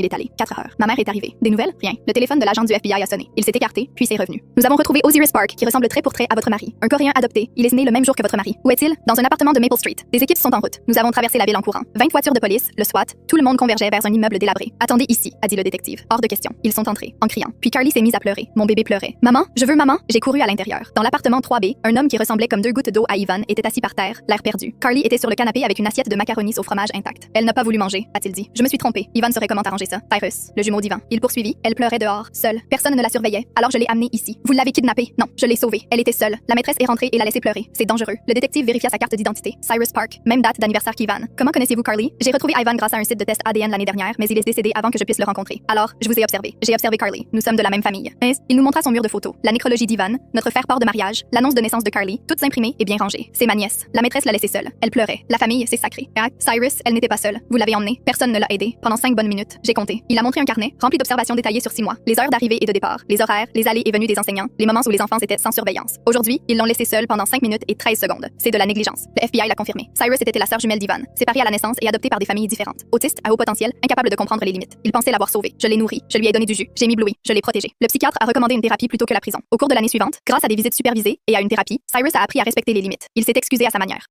Il est allé. 4 heures. Ma mère est arrivée. Des nouvelles? Rien. Le téléphone de l'agent du FBI a sonné. Il s'est écarté, puis s'est revenu. Nous avons retrouvé Osiris Park, qui ressemble trait pour trait à votre mari. Un Coréen adopté. Il est né le même jour que votre mari. Où est-il? Dans un appartement de Maple Street. Des équipes sont en route. Nous avons traversé la ville en courant. 20 voitures de police, le SWAT, tout le monde convergeait vers un immeuble délabré. Attendez ici, a dit le détective. Hors de question. Ils sont entrés, en criant. Puis Carly s'est mise à pleurer. Mon bébé pleurait. Maman, je veux maman. J'ai couru à l'intérieur. Dans l'appartement 3B, un homme qui ressemblait comme 2 gouttes d'eau à Ivan était assis par terre, l'air perdu. Carly était sur le canapé avec une assiette de macaronis au fromage intacte. Elle n'a pas voulu manger, a-t-il dit. Je me suis trompé. Ivan saurait comment arranger ça. Cyrus, le jumeau d'Ivan. Il poursuivit. Elle pleurait dehors, seule. Personne ne la surveillait. Alors je l'ai amenée ici. Vous l'avez kidnappée? Non, je l'ai sauvée. Elle était seule. La maîtresse est rentrée et l'a laissée pleurer. C'est dangereux. Le détective vérifia sa carte d'identité. Cyrus Park, même date d'anniversaire qu'Ivan. Comment connaissez-vous Carly? J'ai retrouvé Ivan grâce à un site de test ADN l'année dernière, mais il est décédé avant que je puisse le rencontrer. Alors, je vous ai observé. J'ai observé Carly. Nous sommes de la même famille. Il nous montra son mur de photos, la nécrologie d'Ivan, notre faire-part de mariage, l'annonce de naissance de Carly, toutes imprimées et bien rangées. C'est ma nièce. La maîtresse l'a laissée seule. Elle pleurait. La famille, c'est sacré. Cyrus, elle n'était pas seule. Vous l'avez emmenée. Personne ne l'a aidée. Pendant 5 bonnes minutes, j'ai compté. Il a montré un carnet rempli d'observations détaillées sur 6 mois. Les heures d'arrivée et de départ, les horaires, les allées et venues des enseignants, les moments où les enfants étaient sans surveillance. Aujourd'hui, ils l'ont laissée seule pendant 5 minutes et 13 secondes. C'est de la négligence. Le FBI l'a confirmé. Cyrus était la sœur jumelle d'Ivan, séparée à la naissance et adoptée par des familles différentes. Autiste, à haut potentiel, incapable de comprendre les limites. Il pensait l'avoir sauvée. Je l'ai nourrie. Je lui ai donné du jus. J'ai mis Bluey. Je l'ai protégée. Le psychiatre a recommandé une thérapie plutôt que la prison. Au cours de l'année suivante, grâce à des visites supervisées et à une thérapie, Cyrus a appris à respecter les limites. Il s'est excusé à sa manière.